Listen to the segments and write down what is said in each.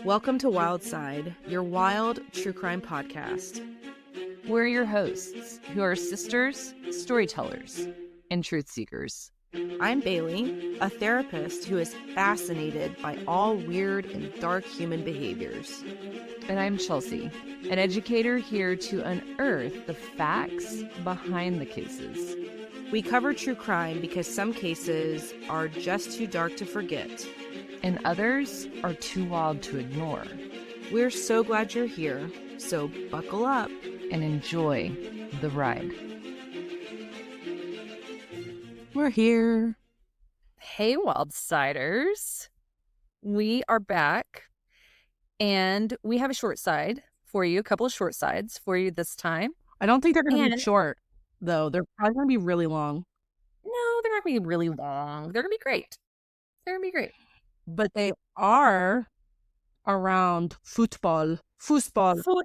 Welcome to Wildside, your wild true crime podcast. We're your hosts, who are sisters, storytellers, and truth seekers. I'm Bailey, a therapist who is fascinated by all weird and dark human behaviors. And I'm Chelsea, an educator here to unearth the facts behind the cases. We cover true crime because some cases are just too dark to forget, and others are too wild to ignore. We're so glad you're here, so buckle up and enjoy the ride. We're here. Hey, Wildsiders. We are back, and we have a short side for you, a couple of short sides for you this time. I don't think they're going to be short, though. They're probably going to be really long. No, they're not going to be really long. They're going to be great. They're going to be great. But they are around Futbol. Football!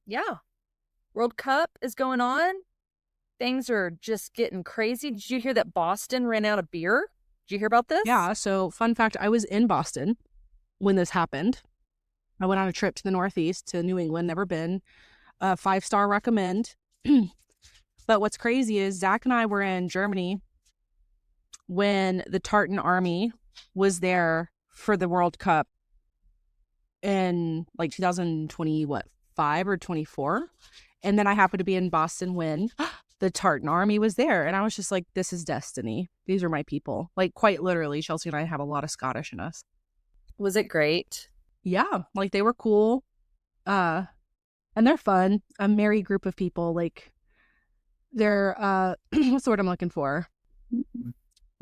Yeah. World Cup is going on. Things are just getting crazy. Did you hear that Boston ran out of beer? Did you hear about this? Yeah, so fun fact, I was in Boston when this happened. I went on a trip to the Northeast, to New England, never been. 5-star recommend. But what's crazy is Zach and I were in Germany when the Tartan Army was there for the World Cup in like 2025 or 24. And then I happened to be in Boston when the Tartan Army was there. And I was just like, this is destiny. These are my people. Like, quite literally, Chelsea and I have a lot of Scottish in us. Was it great? Yeah. Like, they were cool. And they're fun. A merry group of people. Like, they're, what's the word I'm looking for?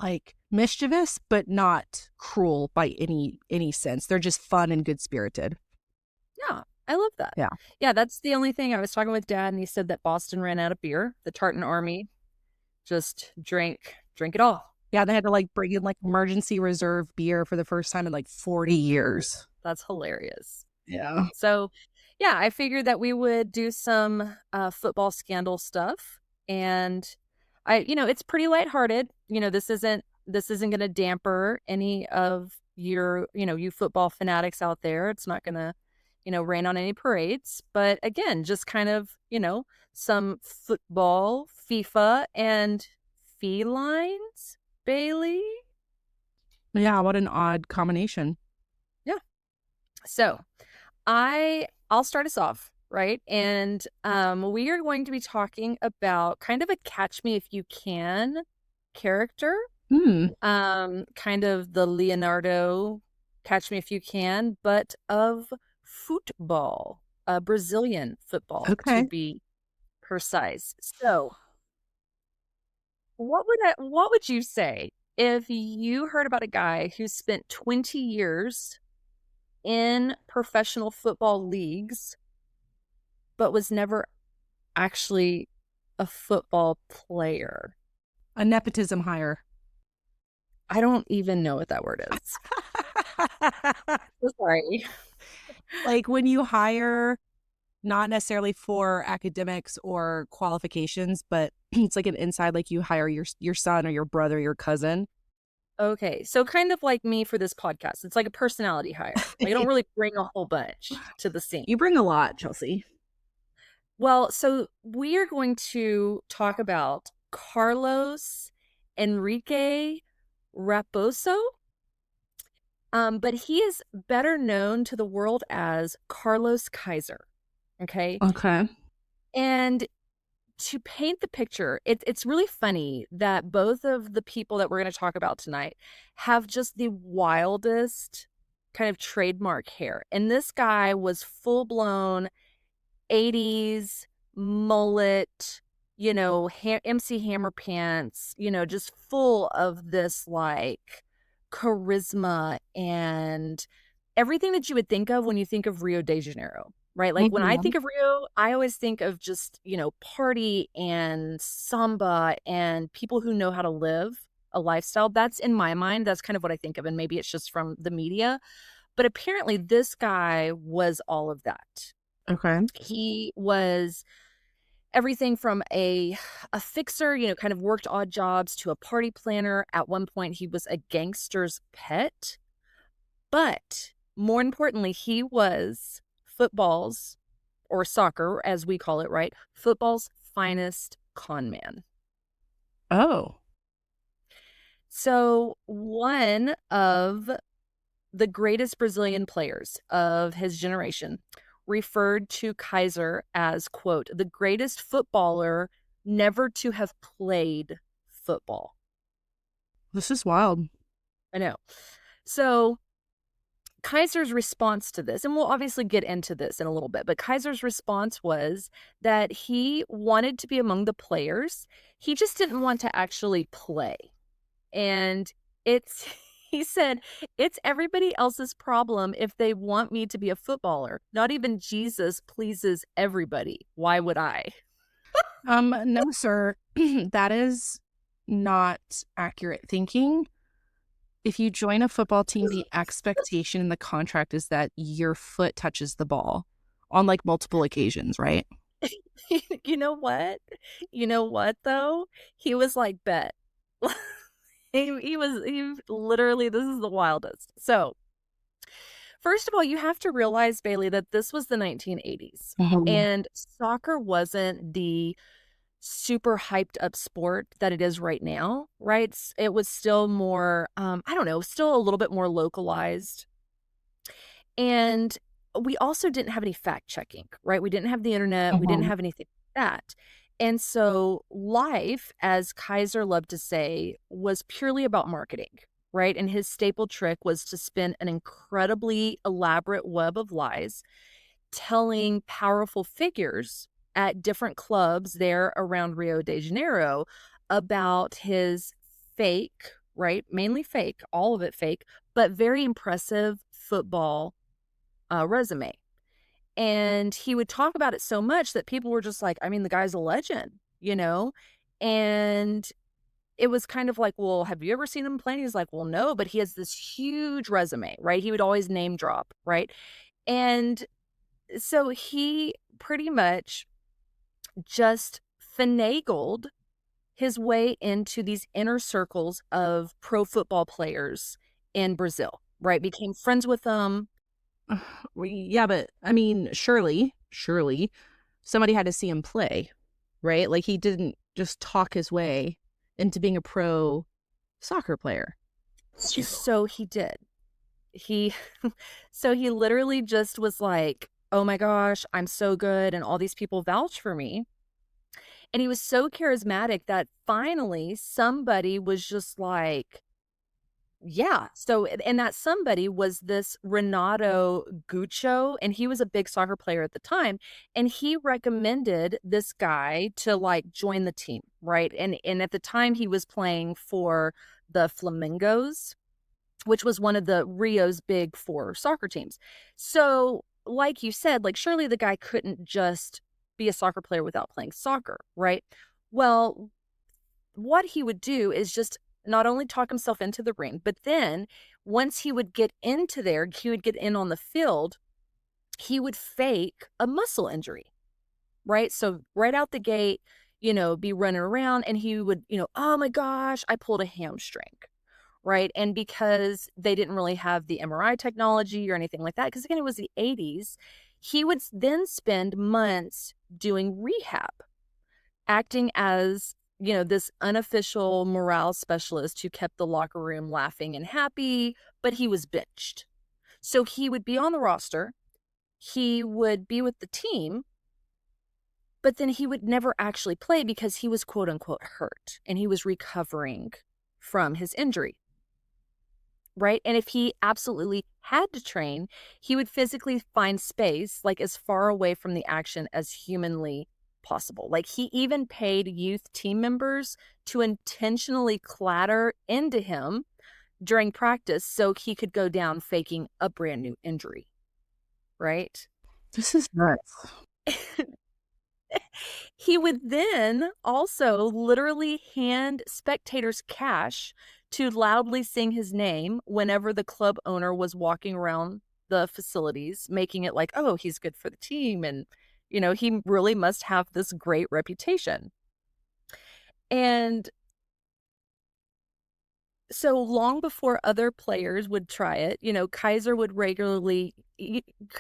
Like, mischievous, but not cruel by any sense. They're just fun and good-spirited. Yeah. I love that. Yeah, that's the only thing. I was talking with Dad, and he said that Boston ran out of beer. The Tartan Army just drank it all. Yeah, they had to like bring in like emergency reserve beer for the first time in like 40 years. That's hilarious. Yeah. So, yeah, I figured that we would do some football scandal stuff, and it's pretty lighthearted. This isn't going to damper any of your, you football fanatics out there. It's not going to rain on any parades. But again, just kind of, some football, FIFA, and felines, Bailey. Yeah, what an odd combination. Yeah. So I'll start us off, right? And we are going to be talking about kind of a catch me if you can character. Kind of the Leonardo catch me if you can, but of Futbol, Brazilian football, to be precise. So, what would you say if you heard about a guy who spent 20 years in professional football leagues, but was never actually a football player? A nepotism hire. I don't even know what that word is. Sorry. Like when you hire, not necessarily for academics or qualifications, but it's like an inside, like you hire your son or your brother, your cousin. Okay, so kind of like me for this podcast. It's like a personality hire. Like, I don't really bring a whole bunch to the scene. You bring a lot, Chelsea. Well, so we are going to talk about Carlos Enrique Raposo. But he is better known to the world as Carlos Kaiser. Okay. And to paint the picture, it's really funny that both of the people that we're going to talk about tonight have just the wildest kind of trademark hair. And this guy was full-blown 80s mullet, MC Hammer pants, just full of this like charisma and everything that you would think of when you think of Rio de Janeiro, right? Like when I think of Rio, I always think of just, party and samba and people who know how to live a lifestyle. That's in my mind. That's kind of what I think of. And maybe it's just from the media. But apparently this guy was all of that. Okay. He was everything from a fixer, kind of worked odd jobs, to a party planner. At one point, he was a gangster's pet. But more importantly, he was football's, or soccer, as we call it, right? Football's finest con man. Oh. So one of the greatest Brazilian players of his generation referred to Kaiser as, quote, the greatest footballer never to have played football. This is wild. I know. So Kaiser's response to this, and we'll obviously get into this in a little bit, but Kaiser's response was that he wanted to be among the players. He just didn't want to actually play. And he said, it's everybody else's problem if they want me to be a footballer. Not even Jesus pleases everybody. Why would I? No, sir. That is not accurate thinking. If you join a football team, the expectation in the contract is that your foot touches the ball on like multiple occasions, right? You know what? You know what though? He was like, bet. He literally, this is the wildest. So, first of all, you have to realize, Bailey, that this was the 1980s. And soccer wasn't the super hyped up sport that it is right now, right? It was still more, I don't know, still a little bit more localized. And we also didn't have any fact checking, right? We didn't have the internet. We didn't have anything like that. And so life, as Kaiser loved to say, was purely about marketing, right? And his staple trick was to spin an incredibly elaborate web of lies, telling powerful figures at different clubs there around Rio de Janeiro about his fake, right? Mainly fake, all of it fake, but very impressive football resume. And he would talk about it so much that people were just like, I mean, the guy's a legend, And it was kind of like, well, have you ever seen him play? And he's like, well, no, but he has this huge resume, right? He would always name drop, right? And so he pretty much just finagled his way into these inner circles of pro football players in Brazil, right? Became friends with them. Yeah, but I mean, surely somebody had to see him play, right? Like he didn't just talk his way into being a pro soccer player. So he did. So he literally just was like, oh my gosh, I'm so good, and all these people vouch for me. And he was so charismatic that finally somebody was just like, yeah. So, and that somebody was this Renato Guccio, and he was a big soccer player at the time. And he recommended this guy to like join the team, right? And at the time he was playing for the Flamingos, which was one of the Rio's big four soccer teams. So, like you said, like surely the guy couldn't just be a soccer player without playing soccer, right? Well, what he would do is just not only talk himself into the ring, but then once he would get into there, he would get in on the field, he would fake a muscle injury, right? So right out the gate, be running around, and he would, oh my gosh, I pulled a hamstring, right? And because they didn't really have the MRI technology or anything like that, because again, it was the 80s, he would then spend months doing rehab, acting as this unofficial morale specialist who kept the locker room laughing and happy, but he was benched. So he would be on the roster, he would be with the team, but then he would never actually play because he was quote unquote hurt and he was recovering from his injury. Right? And if he absolutely had to train, he would physically find space, like as far away from the action as humanly possible. Like he even paid youth team members to intentionally clatter into him during practice so he could go down faking a brand new injury. Right? This is nuts. He would then also literally hand spectators cash to loudly sing his name whenever the club owner was walking around the facilities, making it like, oh, he's good for the team and, He really must have this great reputation. And so long before other players would try it, Kaiser would regularly.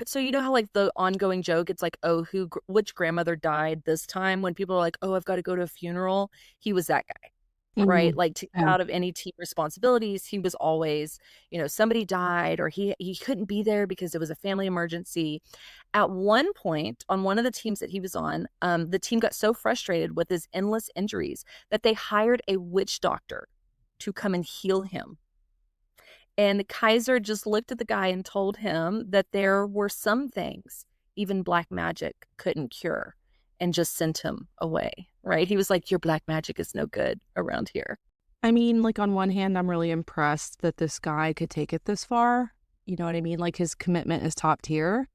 So how like the ongoing joke, it's like, oh, which grandmother died this time? When people are like, oh, I've got to go to a funeral, he was that guy, right? Mhm. Like to get Yeah. out of any team responsibilities, he was always, somebody died or he couldn't be there because it was a family emergency. At one point, on one of the teams that he was on, the team got so frustrated with his endless injuries that they hired a witch doctor to come and heal him. And Kaiser just looked at the guy and told him that there were some things even black magic couldn't cure, and just sent him away, right? He was like, your black magic is no good around here. I mean, like, on one hand, I'm really impressed that this guy could take it this far. You know what I mean? Like, his commitment is top tier.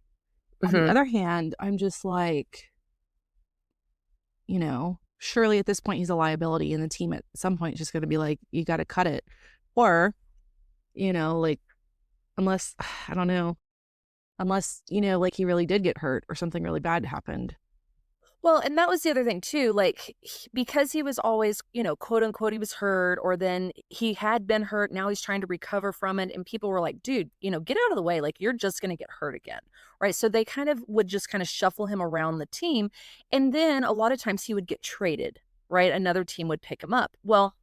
On the Mm-hmm. other hand, I'm just like, surely at this point he's a liability, and the team at some point is just going to be like, you got to cut it. Or, like, unless, I don't know, unless, like he really did get hurt or something really bad happened. Well, and that was the other thing too, like because he was always, quote unquote, he was hurt, or then he had been hurt. Now he's trying to recover from it. And people were like, dude, get out of the way. Like, you're just going to get hurt again. Right. So they kind of would just kind of shuffle him around the team. And then a lot of times he would get traded. Right. Another team would pick him up. Well,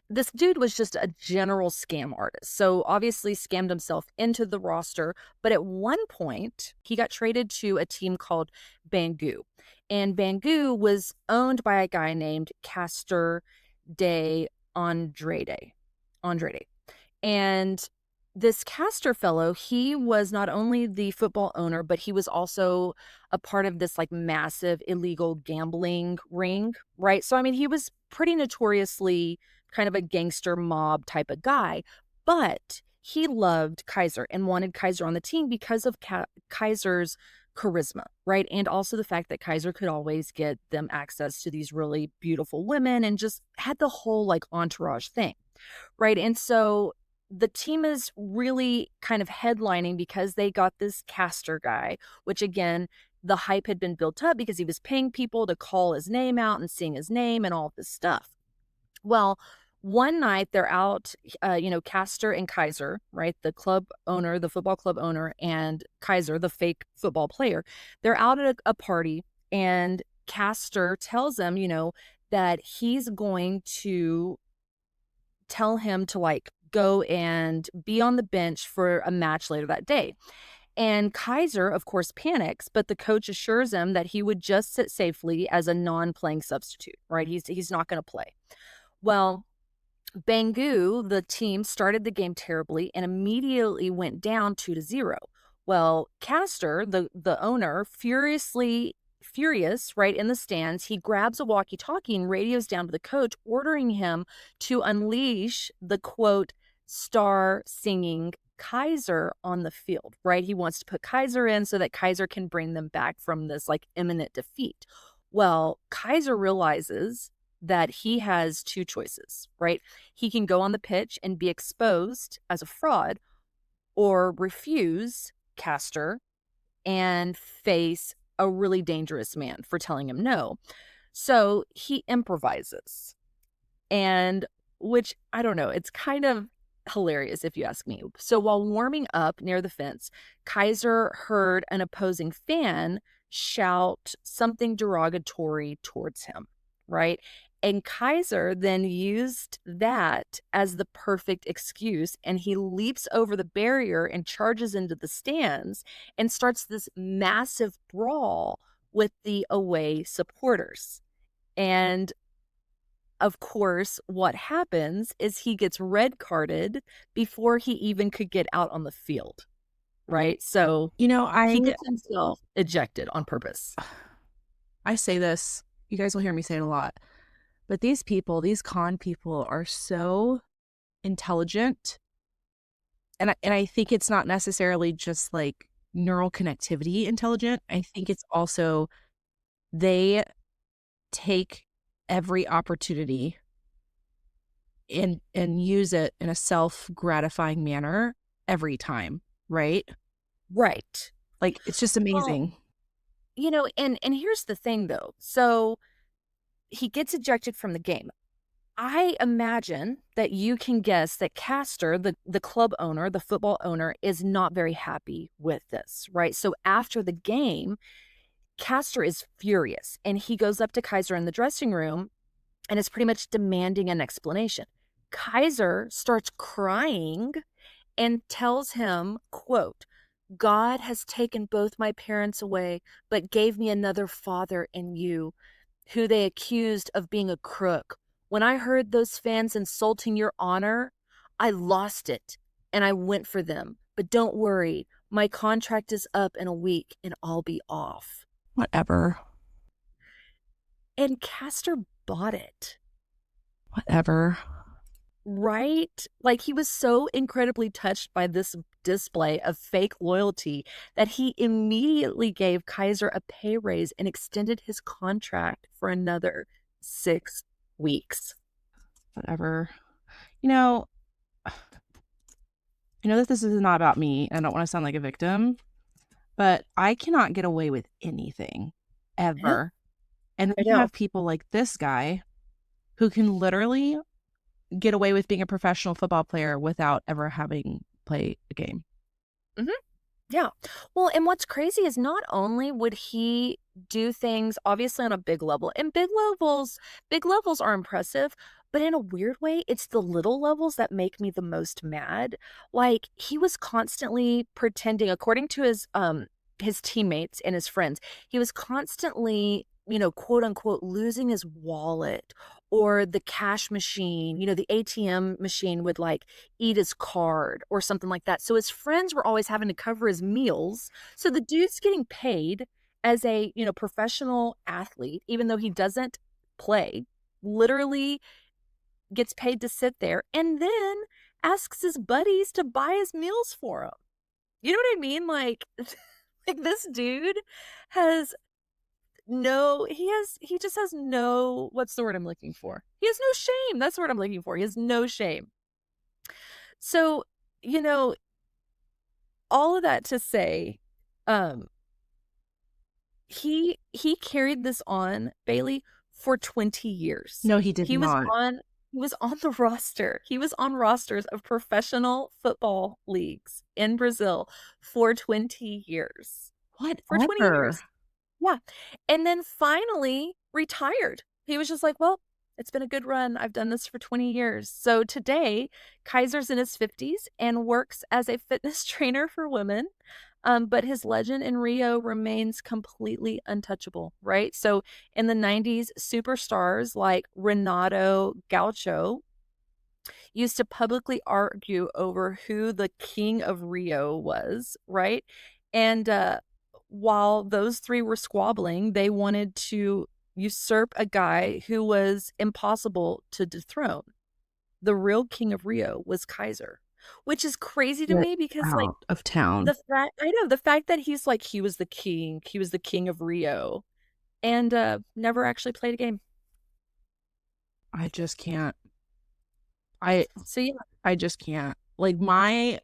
this dude was just a general scam artist. So obviously scammed himself into the roster. But at one point, he got traded to a team called Bangu. And Bangu was owned by a guy named Castor de Andrade. Andrade. And this Castor fellow, he was not only the football owner, but he was also a part of this like massive illegal gambling ring, right? So, I mean, he was pretty notoriously kind of a gangster mob type of guy, but he loved Kaiser and wanted Kaiser on the team because of Kaiser's charisma, right? And also the fact that Kaiser could always get them access to these really beautiful women and just had the whole like entourage thing, right? And so the team is really kind of headlining because they got this Castor guy, which again, the hype had been built up because he was paying people to call his name out and sing his name and all of this stuff. Well, one night they're out, Castor and Kaiser, right? The club owner, the football club owner, and Kaiser, the fake football player, they're out at a party, and Castor tells them, that he's going to tell him to like go and be on the bench for a match later that day. And Kaiser, of course, panics, but the coach assures him that he would just sit safely as a non-playing substitute, right? He's not going to play. Well, Bangu, the team, started the game terribly and immediately went down 2-0. Well, Castor, the owner, furious, right in the stands, he grabs a walkie-talkie and radios down to the coach, ordering him to unleash the quote star singing Kaiser on the field, right? He wants to put Kaiser in so that Kaiser can bring them back from this like imminent defeat. Well, Kaiser realizes that he has two choices, right? He can go on the pitch and be exposed as a fraud, or refuse Castor and face a really dangerous man for telling him no. So he improvises. And which, I don't know, it's kind of hilarious if you ask me. So while warming up near the fence, Kaiser heard an opposing fan shout something derogatory towards him, right? And Kaiser then used that as the perfect excuse, and he leaps over the barrier and charges into the stands and starts this massive brawl with the away supporters. And of course, what happens is he gets red carded before he even could get out on the field, right? So he I gets himself ejected on purpose. I say this, you guys will hear me say it a lot, but these people, these con people, are so intelligent, and I think it's not necessarily just like neural connectivity intelligent. I think it's also they take every opportunity and use it in a self-gratifying manner every time, right? Right. Like, it's just Well, amazing. and here's the thing though. So he gets ejected from the game. I imagine that you can guess that Castor, the club owner, the football owner, is not very happy with this, right? So after the game, Castor is furious and he goes up to Kaiser in the dressing room and is pretty much demanding an explanation. Kaiser starts crying and tells him, quote, "God has taken both my parents away, but gave me another father in you, who they accused of being a crook. When I heard those fans insulting your honor, I lost it and I went for them. But don't worry, my contract is up in a week and I'll be off." Whatever. And Castor bought it. Whatever. Right? Like, he was so incredibly touched by this display of fake loyalty that he immediately gave Kaiser a pay raise and extended his contract for another 6 weeks. Whatever. You know, I know that this is not about me, and I don't want to sound like a victim, but I cannot get away with anything ever. And I we know. have people like this guy who can literally get away with being a professional football player without ever having played a game. Yeah. Well, and what's crazy is not only would he do things obviously on a big level, and big levels are impressive, but in a weird way, it's the little levels that make me the most mad. Like, he was constantly pretending, according to his teammates and his friends, he was constantly, quote unquote, losing his wallet or the cash machine, the ATM machine would like eat his card or something like that. So his friends were always having to cover his meals. So the dude's getting paid as a, professional athlete, even though he doesn't play, literally gets paid to sit there and then asks his buddies to buy his meals for him. You know what I mean? Like, like this dude has he just has no, what's the word I'm looking for? He has no shame. That's the word I'm looking for. He has no shame. So, all of that to say, he carried this on, Bailey, for 20 years. No, he did He was not. on the roster. He was on rosters of professional football leagues in Brazil for 20 years. For 20 years. Yeah. And then finally retired. He was just like, well, it's been a good run. I've done this for 20 years. So today, Kaiser's in his 50s and works as a fitness trainer for women. But his legend in Rio remains completely untouchable, right? So in the 90s, superstars like Renato Gaucho used to publicly argue over who the king of Rio was, right? And while those three were squabbling, they wanted to usurp a guy who was impossible to dethrone. The real king of Rio was Kaiser, which is crazy to me because, like, Out of town. the fact that he's like, he was the king of Rio, and never actually played a game. I just can't. So yeah, I just can't. Like I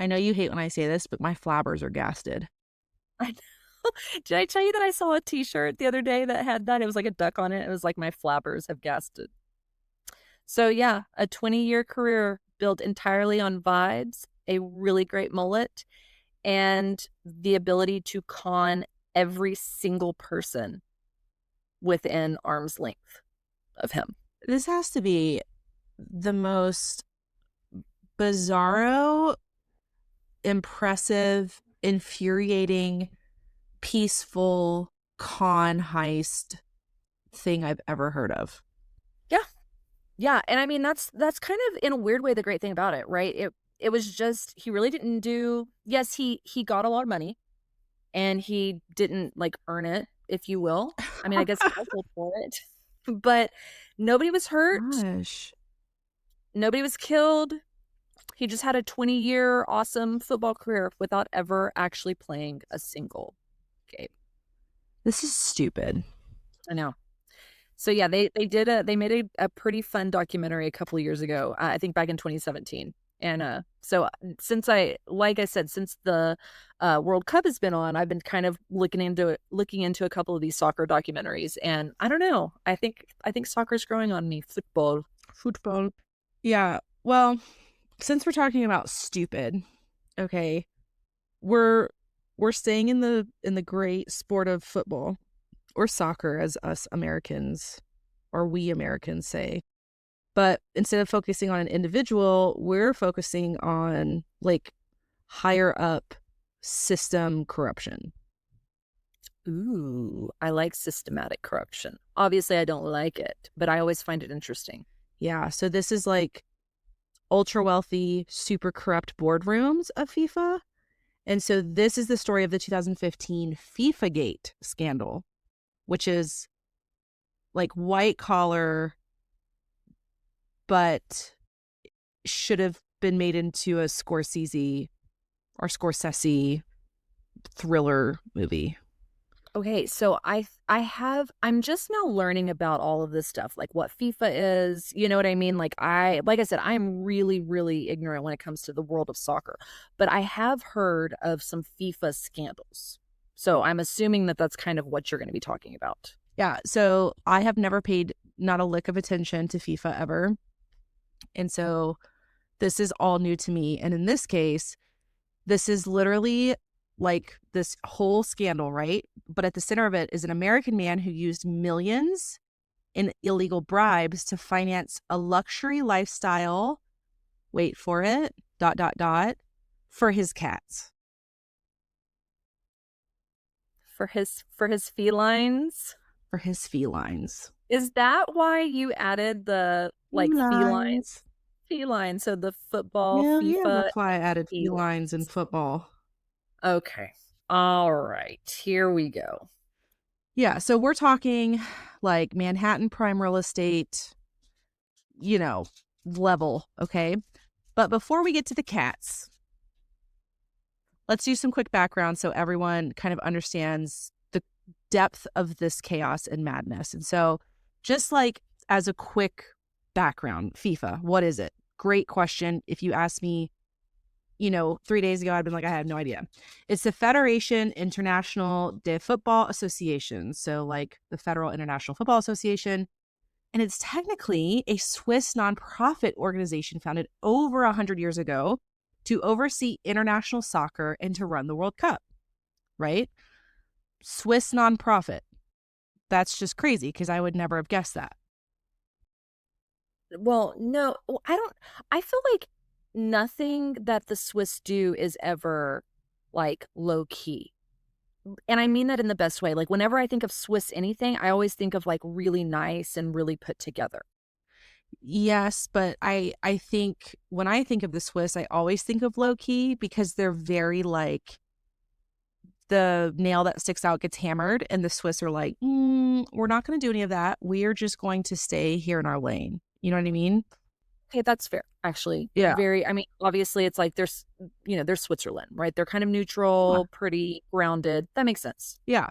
know you hate when I say this, but my flabbers are gasted. I know. Did I tell you that I saw a T-shirt the other day that had that? It was like a duck on it. It was like, my flappers have gassed. So yeah, a 20-year career built entirely on vibes, a really great mullet, and the ability to con every single person within arm's length of him. This has to be the most bizarro, impressive, infuriating, peaceful con heist thing I've ever heard of. Yeah, and I mean that's kind of, in a weird way, the great thing about it, right? It was just, he really didn't do, yes, he got a lot of money and he didn't like earn it, if you will. I mean, I guess he hustled for it. But nobody was hurt. Gosh. Nobody was killed. He just had a 20-year awesome football career without ever actually playing a single game. This is stupid. I know. So yeah, they made a pretty fun documentary a couple of years ago. I think back in 2017. And since like I said, since the World Cup has been on, I've been kind of looking into a couple of these soccer documentaries, and I don't know. I think soccer's growing on me. Futbol. Yeah. Well, since we're talking about stupid, okay, we're staying in the great sport of football, or soccer, as us Americans, or we Americans say. But instead of focusing on an individual, we're focusing on like higher up system corruption. Ooh, I like systematic corruption. Obviously, I don't like it, but I always find it interesting. Yeah. So this is like ultra wealthy, super corrupt boardrooms of FIFA. And so this is the story of the 2015 FIFA-Gate scandal, which is like white collar, but should have been made into a Scorsese thriller movie. Okay, so I'm just now learning about all of this stuff, like what FIFA is, you know what I mean? Like I said, I am really, really ignorant when it comes to the world of soccer, but I have heard of some FIFA scandals. So I'm assuming that that's kind of what you're going to be talking about. Yeah, so I have never paid not a lick of attention to FIFA ever. And so this is all new to me. And in this case, this is literally like this whole scandal, right? But at the center of it is an American man who used millions in illegal bribes to finance a luxury lifestyle. Wait for it, ... for his cats. For his felines. For his felines. Is that why you added the like Felines. Feline, so the football Yeah, FIFA that's why I added felines. felines in football. Okay. All right. Here we go. Yeah, so we're talking like Manhattan prime real estate, level, okay? But before we get to the cats, let's do some quick background so everyone kind of understands the depth of this chaos and madness. And so just like as a quick background, FIFA, what is it? Great question. If you asked me, 3 days ago, I'd been like, I have no idea. It's the Federation International de Football Association. So like the Federal International Football Association. And it's technically a Swiss nonprofit organization founded over 100 years ago to oversee international soccer and to run the World Cup, right? Swiss nonprofit. That's just crazy because I would never have guessed that. Well, no, I feel like nothing that the Swiss do is ever like low key. And I mean that in the best way. Like whenever I think of Swiss anything, I always think of like really nice and really put together. Yes, but I think when I think of the Swiss, I always think of low key because they're very like the nail that sticks out gets hammered, and the Swiss are like, we're not going to do any of that. We are just going to stay here in our lane. You know what I mean? Okay, that's fair, actually. Yeah. I mean, obviously it's like there's Switzerland, right? They're kind of neutral, pretty grounded. That makes sense. Yeah.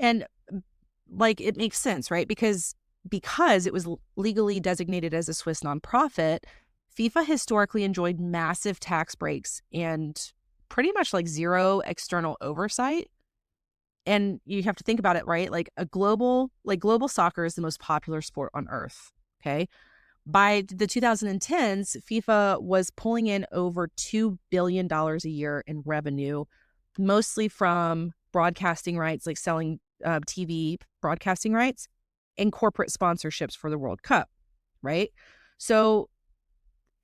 And like it makes sense, right? Because it was legally designated as a Swiss nonprofit, FIFA historically enjoyed massive tax breaks and pretty much like zero external oversight. And you have to think about it, right? Like global soccer is the most popular sport on earth. Okay. By the 2010s, FIFA was pulling in over $2 billion a year in revenue, mostly from broadcasting rights, like selling TV broadcasting rights and corporate sponsorships for the World Cup, right? So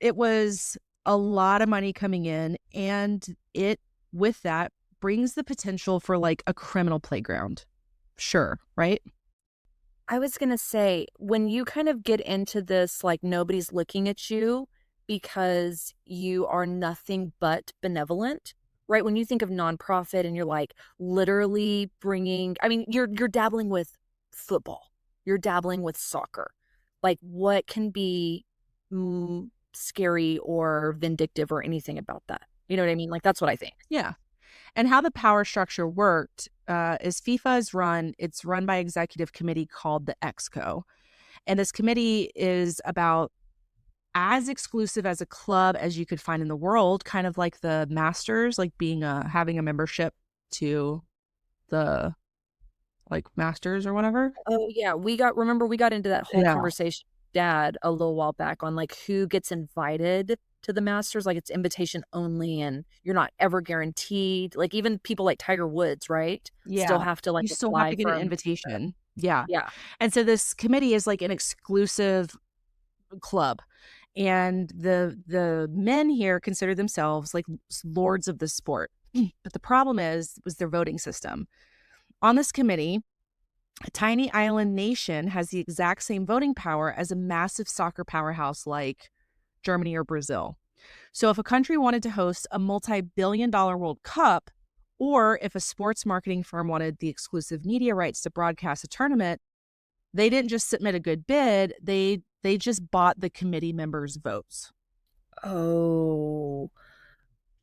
it was a lot of money coming in, and it, with that, brings the potential for like a criminal playground. Sure, right? I was going to say, when you kind of get into this, like nobody's looking at you because you are nothing but benevolent, right? When you think of nonprofit and you're like literally you're dabbling with football, you're dabbling with soccer. Like what can be scary or vindictive or anything about that? You know what I mean? Like that's what I think. Yeah. And how the power structure worked is it's run by an executive committee called the EXCO. And this committee is about as exclusive as a club as you could find in the world, kind of like the Masters, like being having a membership to the like Masters or whatever. Oh yeah, we got into that whole Yeah. conversation with Dad a little while back on like who gets invited to the Masters, like it's invitation only and you're not ever guaranteed. Like even people like Tiger Woods, right? Still Yeah. have to like You still have apply to get an for a invitation. Yeah. yeah. And so this committee is like an exclusive club. And the men here consider themselves like lords of the sport. But the problem was their voting system. On this committee, a tiny island nation has the exact same voting power as a massive soccer powerhouse like Germany or Brazil. So if a country wanted to host a multi-billion-dollar World Cup, or if a sports marketing firm wanted the exclusive media rights to broadcast a tournament, they didn't just submit a good bid, they just bought the committee members' votes. Oh.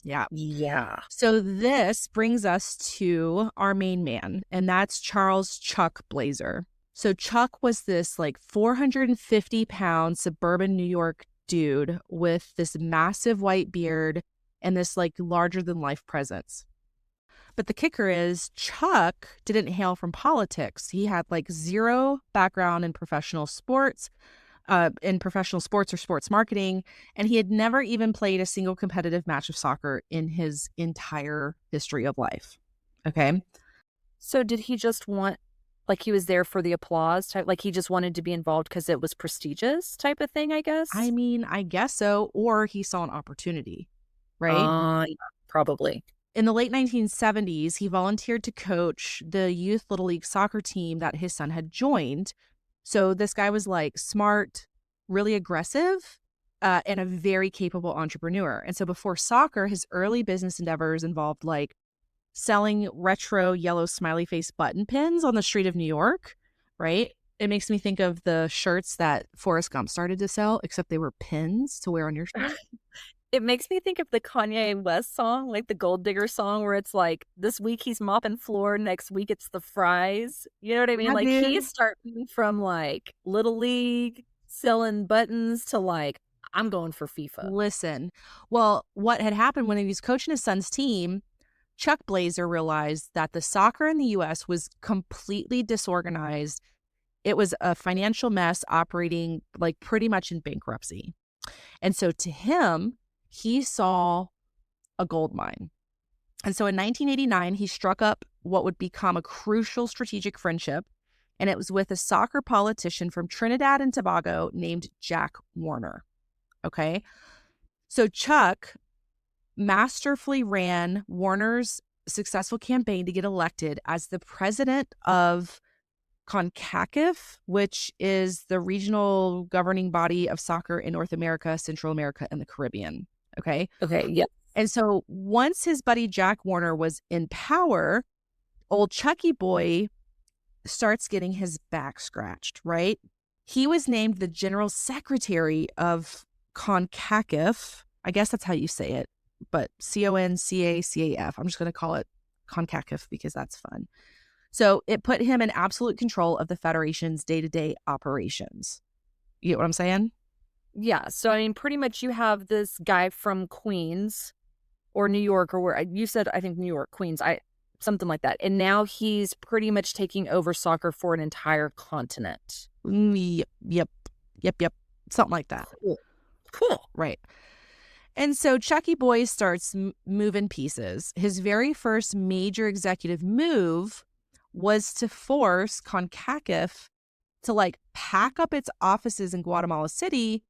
Yeah. Yeah. So this brings us to our main man, and that's Charles Chuck Blazer. So Chuck was this like 450-pound suburban New York dude with this massive white beard and this like larger than life presence. But the kicker is Chuck didn't hail from politics. He had like zero background in professional sports or sports marketing, and he had never even played a single competitive match of soccer in his entire history of life. Okay. So did he just want like he was there for the applause type, like he just wanted to be involved because it was prestigious type of thing, I I guess? mean, I guess so. Or he saw an opportunity, right? Yeah, probably. In the late 1970s, he volunteered to coach the youth Little League soccer team that his son had joined. So this guy was like smart, really aggressive, and a very capable entrepreneur. And so before soccer, his early business endeavors involved like selling retro yellow smiley face button pins on the street of New York, right? It makes me think of the shirts that Forrest Gump started to sell, except they were pins to wear on your shirt. It makes me think of the Kanye West song, like the Gold Digger song, where it's like this week he's mopping floor, next week it's the fries. You know what I mean? Yeah, Like dude. he's starting from like Little League selling buttons to like I'm going for FIFA. Listen, well, what had happened when he was coaching his son's team, Chuck Blazer realized that the soccer in the US was completely disorganized. It was a financial mess operating like pretty much in bankruptcy. And so to him, he saw a gold mine. And so in 1989, he struck up what would become a crucial strategic friendship. And it was with a soccer politician from Trinidad and Tobago named Jack Warner. Okay. So Chuck masterfully ran Warner's successful campaign to get elected as the president of CONCACAF, which is the regional governing body of soccer in North America, Central America, and the Caribbean. Okay. Okay, yeah. And so once his buddy Jack Warner was in power, old Chucky Boy starts getting his back scratched, right? He was named the general secretary of CONCACAF. I guess that's how you say it, but CONCACAF. I'm just going to call it CONCACAF because that's fun. So it put him in absolute control of the Federation's day-to-day operations. You get what I'm saying? Yeah. So I mean pretty much you have this guy from Queens or New York or where you said I think New York, Queens, something like that. And now he's pretty much taking over soccer for an entire continent. Yep. Something like that. Cool. Right. And so Chucky Boy starts moving pieces. His very first major executive move was to force CONCACAF to like pack up its offices in Guatemala City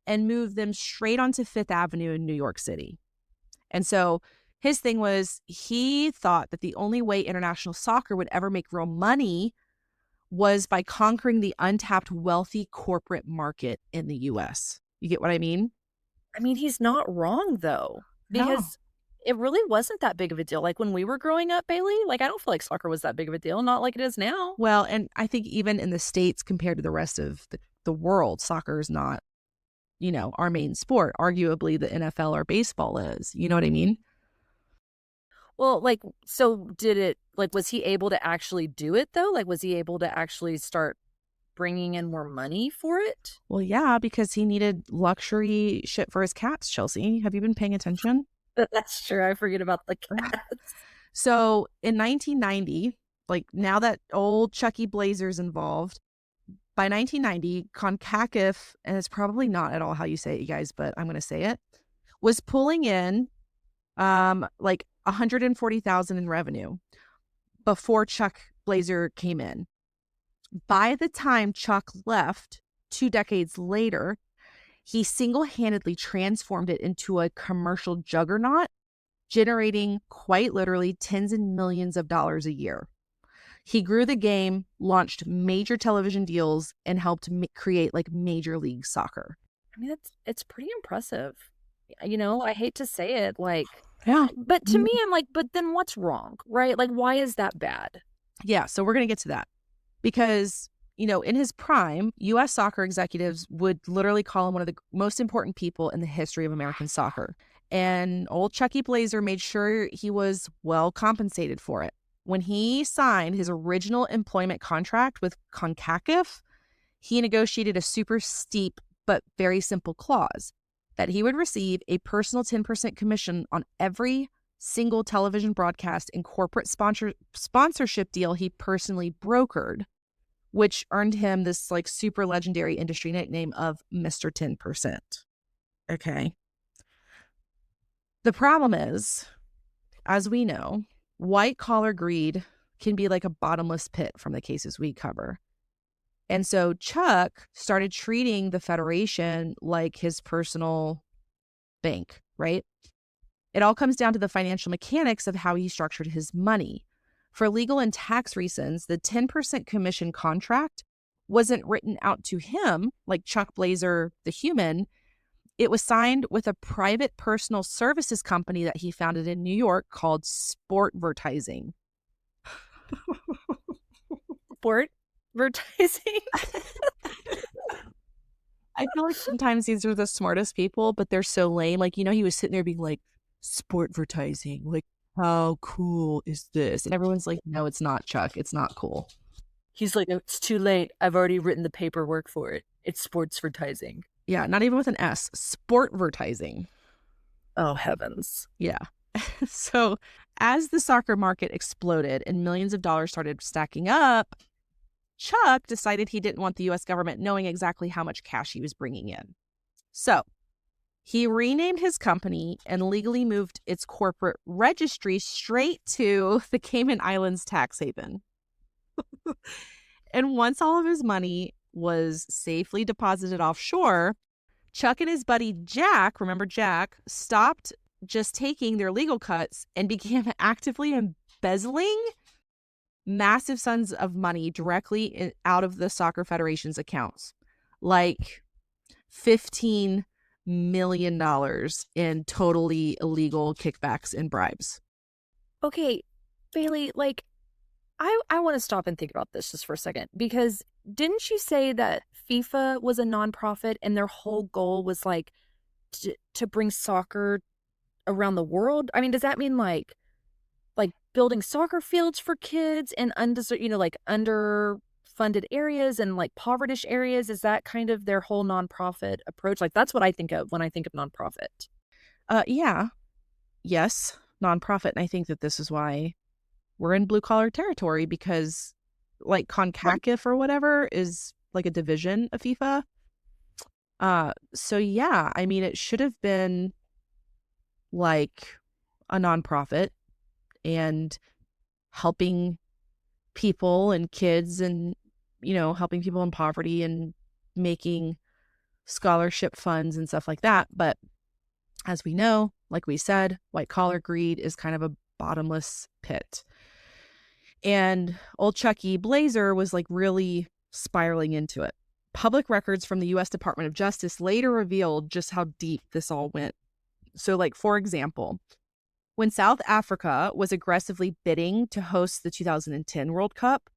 and move them straight onto Fifth Avenue in New York City. And so his thing was he thought that the only way international soccer would ever make real money was by conquering the untapped wealthy corporate market in the US. You get what I mean? I mean, he's not wrong though, No. because it really wasn't that big of a deal. Like when we were growing up, Bailey, like I don't feel like soccer was that big of a deal, not like it is now. Well, and I think even in the States compared to the rest of the world, soccer is not, our main sport. Arguably the NFL or baseball is. You know what I mean? Well, like, so did it, like, was he able to actually do it though? Like, was he able to actually start bringing in more money for it? Well, yeah, because he needed luxury shit for his cats, Chelsea. Have you been paying attention? That's true. I forget about the cats. So in 1990, like now that old Chucky Blazer's involved, by 1990, CONCACAF, and it's probably not at all how you say it, you guys, but I'm going to say it, was pulling in like 140,000 in revenue before Chuck Blazer came in. By the time Chuck left 2 decades later, he single-handedly transformed it into a commercial juggernaut, generating quite literally tens of millions of dollars a year. He grew the game, launched major television deals, and helped create like Major League Soccer. I mean, it's pretty impressive. You know, I hate to say it, like, yeah. But to me, I'm like, but then what's wrong, right? Like, why is that bad? Yeah, so we're going to get to that. Because, you know, in his prime, U.S. soccer executives would literally call him one of the most important people in the history of American soccer. And old Chucky Blazer made sure he was well compensated for it. When he signed his original employment contract with CONCACAF, he negotiated a super steep but very simple clause that he would receive a personal 10% commission on every single television broadcast and corporate sponsorship deal he personally brokered, which earned him this like super legendary industry nickname of Mr. 10%. Okay. The problem is, as we know, white collar greed can be like a bottomless pit from the cases we cover. And so Chuck started treating the Federation like his personal bank, right? It all comes down to the financial mechanics of how he structured his money. For legal and tax reasons, the 10% commission contract wasn't written out to him, like Chuck Blazer, the human. It was signed with a private personal services company that he founded in New York called Sportvertising. Sportvertising? I feel like sometimes these are the smartest people, but they're so lame. Like, you know, he was sitting there being like, Sportvertising, like, how cool is this? And everyone's like, no, it's not, Chuck. It's not cool. He's like, it's too late. I've already written the paperwork for it. It's sportsvertising. Yeah, not even with an S. Sportvertising. Oh, heavens. Yeah. So as the soccer market exploded and millions of dollars started stacking up, Chuck decided he didn't want the U.S. government knowing exactly how much cash he was bringing in. So he renamed his company and legally moved its corporate registry straight to the Cayman Islands tax haven. And once all of his money was safely deposited offshore, Chuck and his buddy Jack, remember Jack, stopped just taking their legal cuts and began actively embezzling massive sums of money directly out of the Soccer Federation's accounts. Like $15 million in totally illegal kickbacks and bribes. Okay, Bailey, like, I want to stop and think about this just for a second, because didn't you say that FIFA was a nonprofit and their whole goal was like to bring soccer around the world? I mean, does that mean like building soccer fields for kids in like underfunded areas and like poverty areas? Is that kind of their whole nonprofit approach? Like, that's what I think of when I think of nonprofit. Yeah. Yes, nonprofit. And I think that this is why we're in blue collar territory, because like CONCACAF or whatever is like a division of FIFA. So yeah, I mean, it should have been like a nonprofit and helping people and kids and, you know, helping people in poverty and making scholarship funds and stuff like that. But as we know, like we said, white collar greed is kind of a bottomless pit. And old Chucky Blazer was like really spiraling into it. Public records from the U.S. Department of Justice later revealed just how deep this all went. So, like, for example, when South Africa was aggressively bidding to host the 2010 World Cup,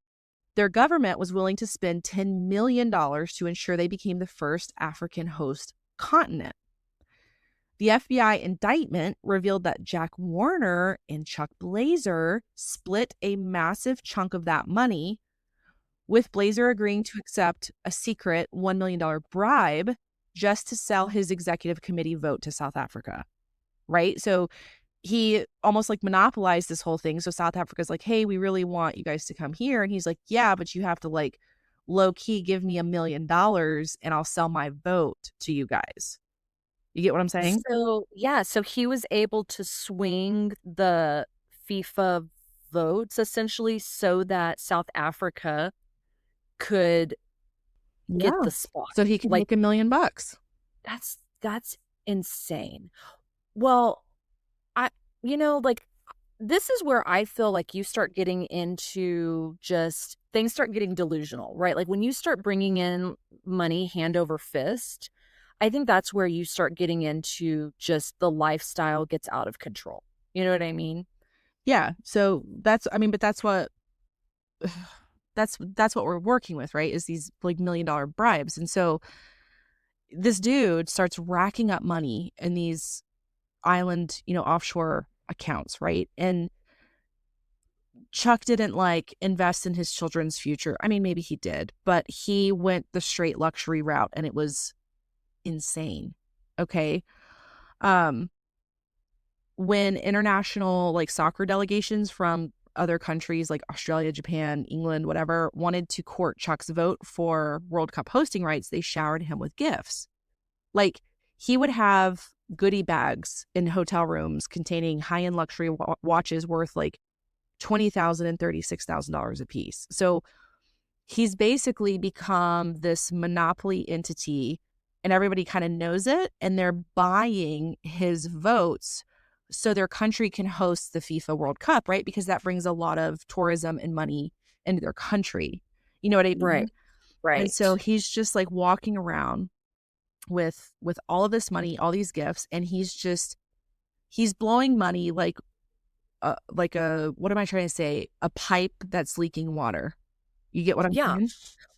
their government was willing to spend $10 million to ensure they became the first African host continent. The FBI indictment revealed that Jack Warner and Chuck Blazer split a massive chunk of that money, with Blazer agreeing to accept a secret $1 million bribe just to sell his executive committee vote to South Africa, right? So he almost like monopolized this whole thing. So South Africa's like, hey, we really want you guys to come here. And he's like, yeah, but you have to like low key give me $1 million and I'll sell my vote to you guys. You get what I'm saying? So, yeah, so he was able to swing the FIFA votes essentially so that South Africa could get Yeah. the spot. So he can Like, make $1 million. that's insane. Well, like this is where I feel like you start getting into just things start getting delusional, right? Like when you start bringing in money hand over fist, I think that's where you start getting into just the lifestyle gets out of control. You know what I mean? Yeah. So but that's what that's what we're working with, right? Is these like $1 million bribes. And so this dude starts racking up money in these island, offshore accounts, right? And Chuck didn't like invest in his children's future. I mean, maybe he did, but he went the straight luxury route and it was insane. Okay. Um, when international like soccer delegations from other countries like Australia, Japan, England, whatever, wanted to court Chuck's vote for World Cup hosting rights, they showered him with gifts. Like he would have goodie bags in hotel rooms containing high-end luxury watches worth like $20,000 and $36,000 a piece. So he's basically become this monopoly entity and everybody kind of knows it and they're buying his votes so their country can host the FIFA World Cup, right? Because that brings a lot of tourism and money into their country. You know what I mean? Right. Right. And so he's just like walking around with all of this money, all these gifts, and he's blowing money like a what am I trying to say? A pipe that's leaking water. You get what I'm saying?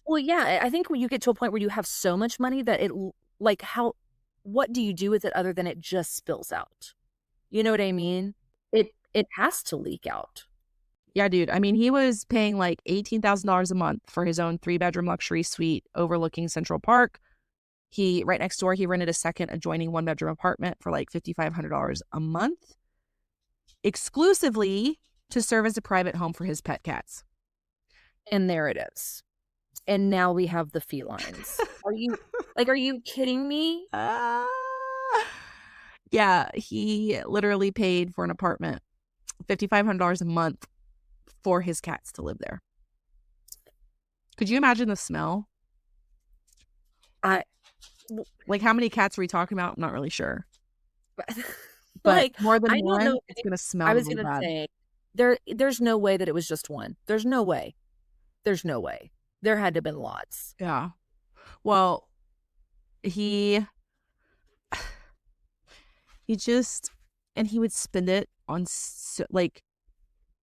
Well, yeah, I think when you get to a point where you have so much money that what do you do with it other than it just spills out? You know what I mean? It has to leak out. Yeah, dude. I mean, he was paying like $18,000 a month for his own 3-bedroom luxury suite overlooking Central Park. Right next door, he rented a second adjoining 1-bedroom apartment for like $5,500 a month, exclusively to serve as a private home for his pet cats. And there it is. And now we have the felines. Are you kidding me? Yeah, he literally paid for an apartment, $5,500 a month for his cats to live there. Could you imagine the smell? Like, how many cats are we talking about? I'm not really sure. But like, more than one, know, it's going to smell I was going to say, there's no way that it was just one. There's no way. There had to have been lots. Yeah. Well, he would spend it on,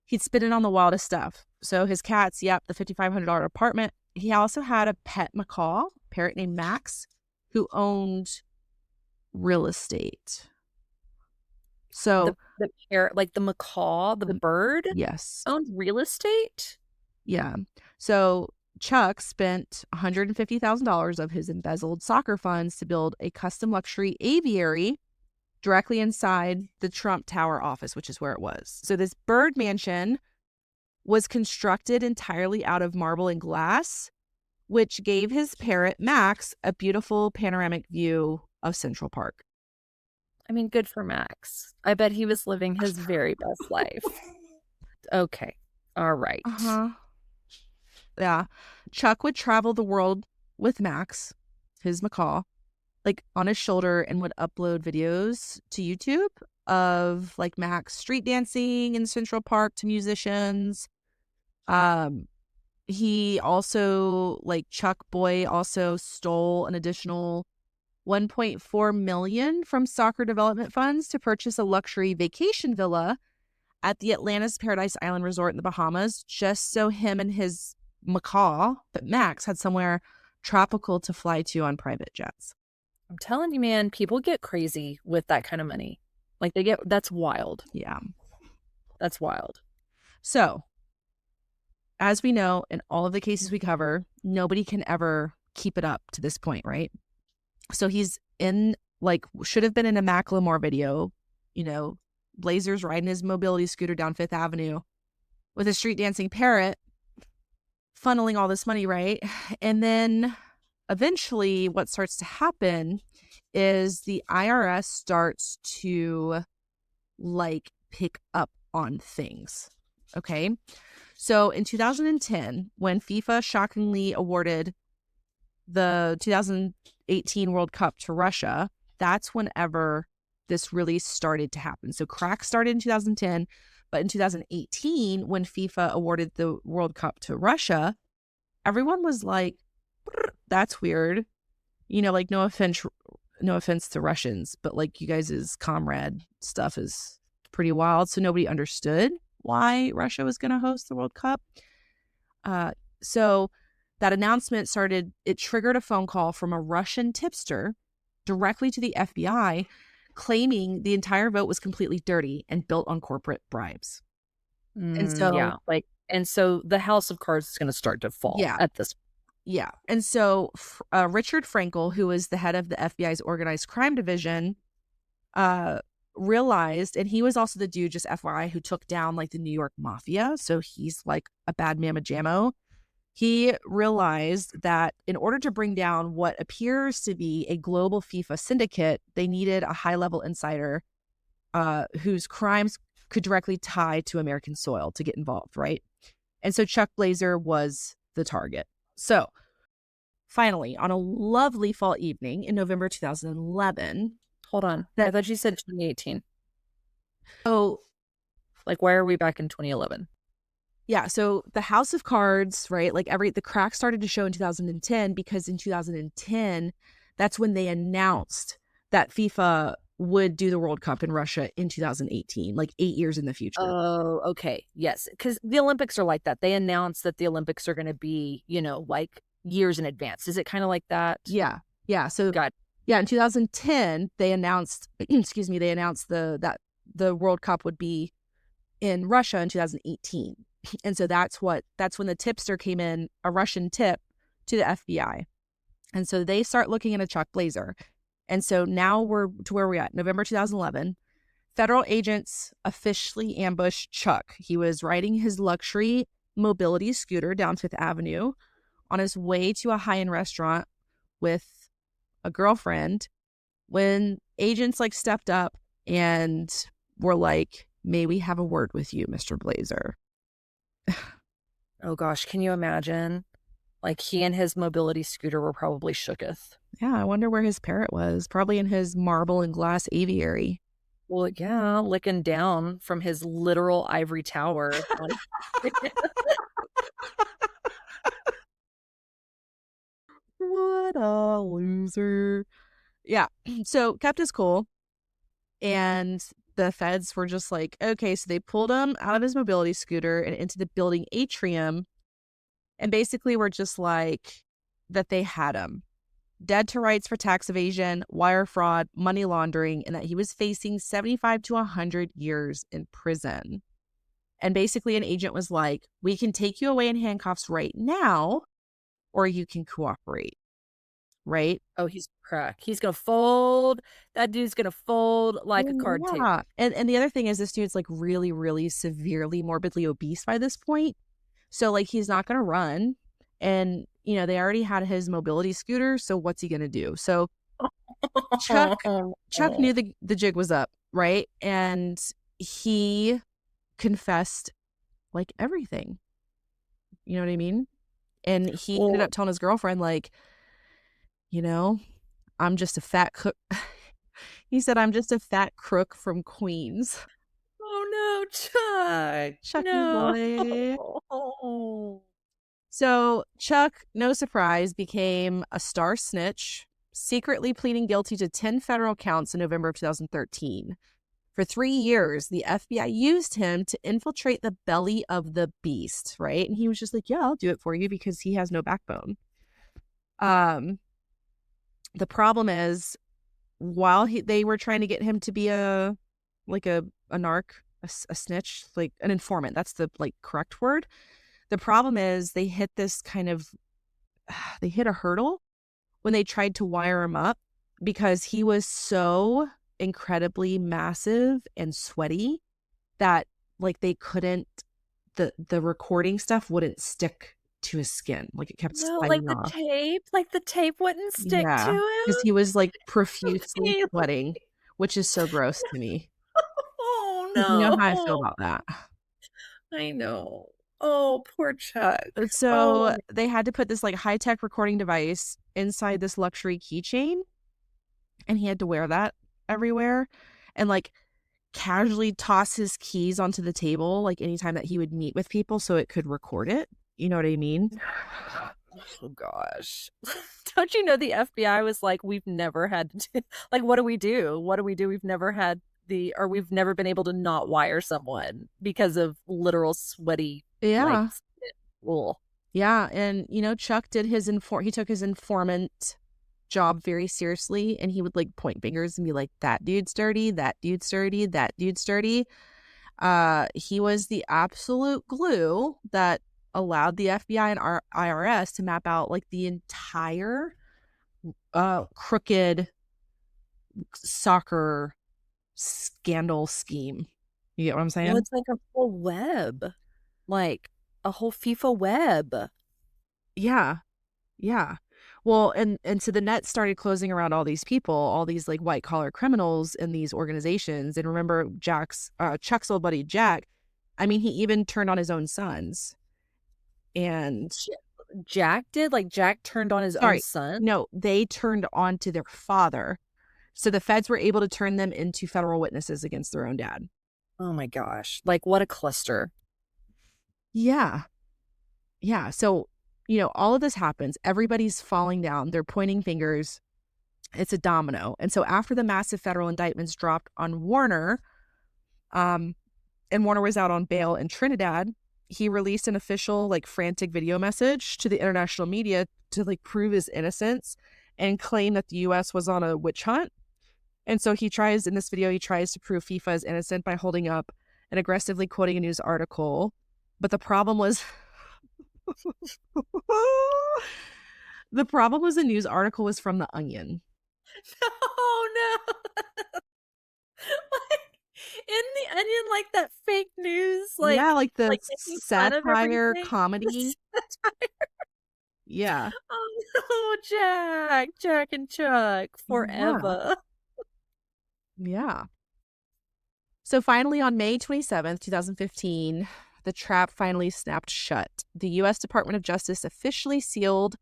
he'd spend it on the wildest stuff. So his cats, yep, the $5,500 apartment. He also had a pet macaw, parrot named Max, who owned real estate. So the parrot, like the macaw, the bird, yes, owned real estate. Yeah. So Chuck spent $150,000 of his embezzled soccer funds to build a custom luxury aviary directly inside the Trump Tower office, which is where it was. So this bird mansion was constructed entirely out of marble and glass, which gave his parrot, Max, a beautiful panoramic view of Central Park. I mean, good for Max. I bet he was living his very best life. Okay. All right. Yeah. Chuck would travel the world with Max, his macaw, like on his shoulder, and would upload videos to YouTube of like Max street dancing in Central Park to musicians. He also, like Chuck Boy, also stole an additional $1.4 million from soccer development funds to purchase a luxury vacation villa at the Atlantis Paradise Island Resort in the Bahamas, just so him and his macaw, but Max, had somewhere tropical to fly to on private jets. I'm telling you, man, people get crazy with that kind of money. Like that's wild. Yeah. That's wild. So as we know, in all of the cases we cover, nobody can ever keep it up to this point, right? So he's in, like, should have been in a Macklemore video, you know, Blazer's riding his mobility scooter down Fifth Avenue with a street dancing parrot, funneling all this money, right? And then eventually what starts to happen is the IRS starts to, like, pick up on things. Okay. So in 2010, when FIFA shockingly awarded the 2018 World Cup to Russia, that's whenever this really started to happen. So crack started in 2010, but in 2018, when FIFA awarded the World Cup to Russia, everyone was like, that's weird. You know, like, no offense to Russians, but like, you guys' comrade stuff is pretty wild. So nobody understood why Russia was going to host the World Cup. So that announcement it triggered a phone call from a Russian tipster directly to the FBI, claiming the entire vote was completely dirty and built on corporate bribes. And so, and so the house of cards is going to start to fall at this. Yeah. And so Richard Frankel, who is the head of the FBI's organized crime division, realized, and he was also the dude, just FYI, who took down, like, the New York mafia. So he's like a bad mamma jammo. He realized that in order to bring down what appears to be a global FIFA syndicate, they needed a high-level insider whose crimes could directly tie to American soil to get involved, right? And so Chuck Blazer was the target. So finally, on a lovely fall evening in November 2011... Hold on. I thought you said 2018. Oh. Like, why are we back in 2011? Yeah, so the House of Cards, right? Like, the crack started to show in 2010, because in 2010, that's when they announced that FIFA would do the World Cup in Russia in 2018, like 8 years in the future. Oh, okay. Yes, because the Olympics are like that. They announce that the Olympics are going to be, you know, like years in advance. Is it kind of like that? Yeah. So God. Yeah, in 2010, they announced, that the World Cup would be in Russia in 2018. And so that's when the tipster came in, a Russian tip, to the FBI. And so they start looking into Chuck Blazer. And so now we're to where we're at, November 2011. Federal agents officially ambushed Chuck. He was riding his luxury mobility scooter down Fifth Avenue on his way to a high-end restaurant with a girlfriend, when agents, like, stepped up and were like, "May we have a word with you, Mr. Blazer?" Oh gosh, can you imagine? Like, he and his mobility scooter were probably shooketh. Yeah, I wonder where his parrot was. Probably in his marble and glass aviary. Well, yeah, licking down from his literal ivory tower. What a loser. Yeah. So kept his cool. And the feds were just like, okay, so they pulled him out of his mobility scooter and into the building atrium. And basically were just like that they had him dead to rights for tax evasion, wire fraud, money laundering, and that he was facing 75 to 100 years in prison. And basically an agent was like, we can take you away in handcuffs right now, or you can cooperate. Right? Oh, he's crack. He's going to fold. That dude's going to fold like a card table. And the other thing is, this dude's, like, really, really severely morbidly obese by this point. So, like, he's not going to run. And, you know, they already had his mobility scooter. So what's he going to do? So Chuck knew the jig was up, right? And he confessed, like, everything. You know what I mean? And he ended up telling his girlfriend, like, you know, I'm just a fat cook. He said, I'm just a fat crook from Queens. Oh, no, Chuck. Chuck, no. Boy. So Chuck, no surprise, became a star snitch, secretly pleading guilty to 10 federal counts in November of 2013. For 3 years, the FBI used him to infiltrate the belly of the beast, right? And he was just like, yeah, I'll do it for you, because he has no backbone. The problem is, while they were trying to get him to be a narc, a snitch, like an informant, that's the, like, correct word. The problem is they hit this kind of, they hit a hurdle when they tried to wire him up because he was so incredibly massive and sweaty that like they couldn't, the recording stuff wouldn't stick to his skin. Like it kept No, sliding off. like the tape wouldn't stick to Yeah, because he was like him. profusely sweating, which is so gross to me. Oh You know how I feel no. about that. I know. Oh, poor Chuck. So Oh, they had to put this like high-tech recording device inside this luxury keychain, and he had to wear that everywhere and like casually toss his keys onto the table like anytime that he would meet with people so it could record it. You know what I mean? oh gosh. Don't you know the FBI was like, we've never had to do, like, what do we do? What do we do? We've never had or we've never been able to not wire someone because of literal sweaty, like, Yeah. wool. Yeah. And, you know, Chuck did he took his informant job very seriously, and he would like point fingers and be like, that dude's dirty, that dude's dirty, that dude's dirty. He was the absolute glue that allowed the FBI and IRS to map out like the entire crooked soccer scandal scheme. You get what I'm Well, saying? it's like a whole web, like a whole FIFA web. Yeah. Yeah. Well, and so the net started closing around all these people, all these like white collar criminals in these organizations. And remember Chuck's old buddy Jack, I mean, he even turned on his own sons. And Jack did? Like Jack turned on his own sorry, son? no, they turned on to their father. So the feds were able to turn them into federal witnesses against their own dad. Oh my gosh. Like what a cluster. Yeah. Yeah. So, you know, all of this happens. Everybody's falling down. They're pointing fingers. It's a domino. And so after the massive federal indictments dropped on Warner, and Warner was out on bail in Trinidad, he released an official, like, frantic video message to the international media to, like, prove his innocence and claim that the U.S. was on a witch hunt. And so in this video, he tries to prove FIFA is innocent by holding up and aggressively quoting a news article. But the problem was, the news article was from The Onion. Oh no. Like, in the Onion, like that fake news, Yeah, like the making fun of satire everything. comedy. Yeah. Oh no, Jack and Chuck Yeah. forever. Yeah. So finally, on May 27th, 2015, the trap finally snapped shut. The U.S. Department of Justice officially sealed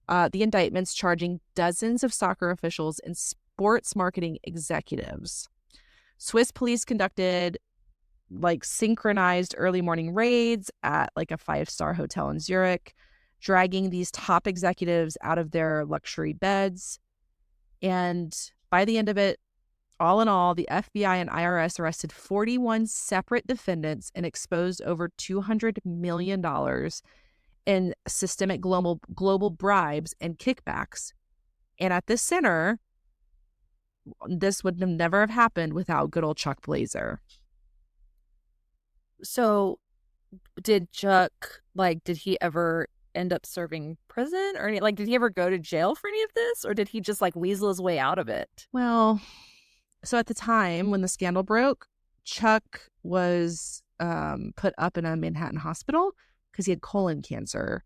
the indictments charging dozens of soccer officials and sports marketing executives. Swiss police conducted like synchronized early morning raids at like a 5-star hotel in Zurich, dragging these top executives out of their luxury beds. And by the end of it, all in all, the FBI and IRS arrested 41 separate defendants and exposed over $200 million in systemic global bribes and kickbacks. And at the center, this would never have happened without good old Chuck Blazer. So did Chuck, like, did he ever end up serving prison or like, did he ever go to jail for any of this, or did he just like weasel his way out of it? Well, so at the time when the scandal broke, Chuck was put up in a Manhattan hospital because he had colon cancer.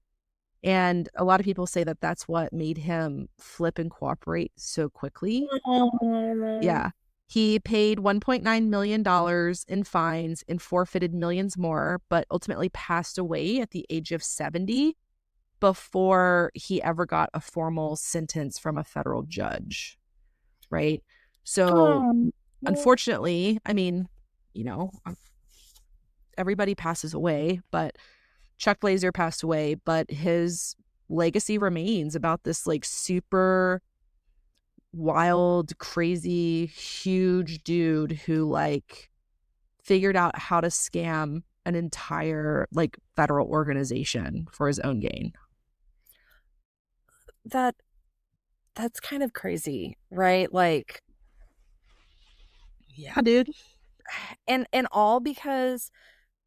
And a lot of people say that that's what made him flip and cooperate so quickly. Yeah. He paid $1.9 million in fines and forfeited millions more, but ultimately passed away at the age of 70 before he ever got a formal sentence from a federal judge. Right. So unfortunately, I mean, you know, everybody passes away, but Chuck Blazer passed away, but his legacy remains about this like super wild, crazy, huge dude who like figured out how to scam an entire like federal organization for his own gain. That's kind of crazy, right? Like, yeah, dude. and all because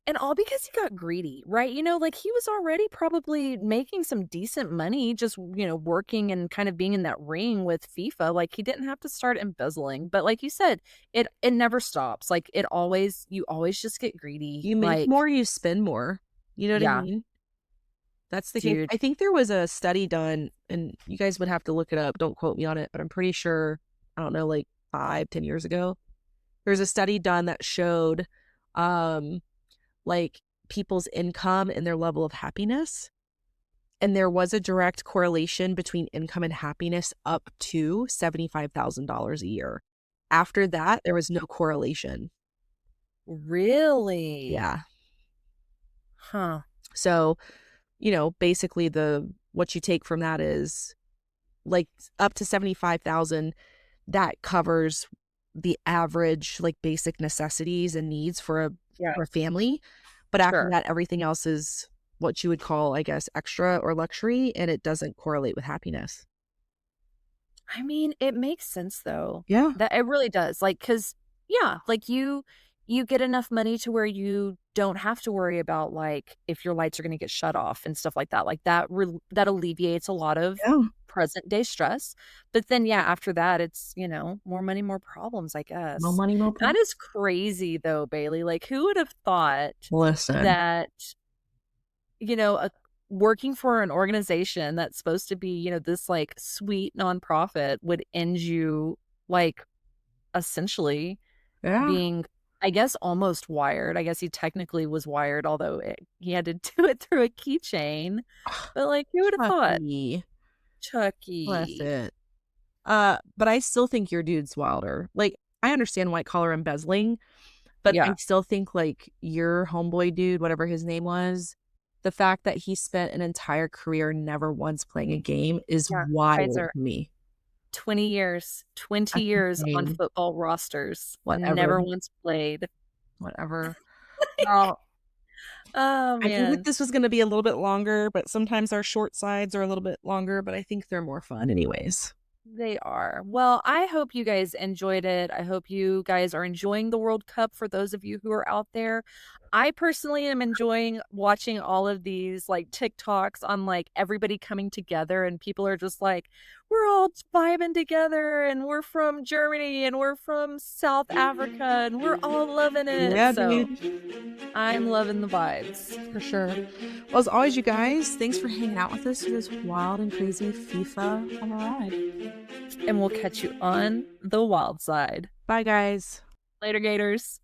And all because he got greedy, right? You know, like he was already probably making some decent money just, working and kind of being in that ring with FIFA. Like he didn't have to start embezzling. But like you said, it never stops. Like you always just get greedy. You make Like, more, you spend more. You know what I yeah, mean? That's the case. dude. I think there was a study done, and you guys would have to look it up. Don't quote me on it, but I'm pretty sure, I don't know, like 5-10 years ago, there was a study done that showed um like people's income and their level of happiness. And there was a direct correlation between income and happiness up to $75,000 a year. After that, there was no correlation. Really? Yeah. Huh. So, basically what you take from that is like up to 75,000, that covers the average like basic necessities and needs for a Yeah, family. But after sure. that, everything else is what you would call, I guess, extra or luxury, and it doesn't correlate with happiness. I mean, it makes sense though. Yeah. That it really does. Like, cause yeah, like you get enough money to where you don't have to worry about like if your lights are going to get shut off and stuff like that. Like that alleviates a lot of Yeah. present day stress. But then yeah, after that it's, more money, more problems, I No guess. money, no That problem. is crazy though, Bailey. Like who would have thought Listen. that, working for an organization that's supposed to be, this like sweet nonprofit would end you like essentially Yeah. being, I guess, almost wired. I guess he technically was wired, although he had to do it through a keychain. But like, who would have thought? Chucky. Bless Chucky. it. But I still think your dude's wilder. Like, I understand white collar embezzling, but I Yeah. still think like your homeboy dude, whatever his name was, the fact that he spent an entire career never once playing a game is Yeah. wild Kaiser, to me. 20 years, 20 That's years on insane. football rosters, Whatever. never once played. Whatever. Well, Oh, I figured man. this was going to be a little bit longer, but sometimes our short sides are a little bit longer, but I think they're more fun anyways. They are. Well, I hope you guys enjoyed it. I hope you guys are enjoying the World Cup for those of you who are out there. I personally am enjoying watching all of these like TikToks on like everybody coming together and people are just like, we're all vibing together and we're from Germany and we're from South Africa and we're all loving it. Yeah, So dude. I'm loving the vibes. For sure. Well, as always, you guys, thanks for hanging out with us for this wild and crazy FIFA on a ride. And we'll catch you on the wild side. Bye, guys. Later, Gators.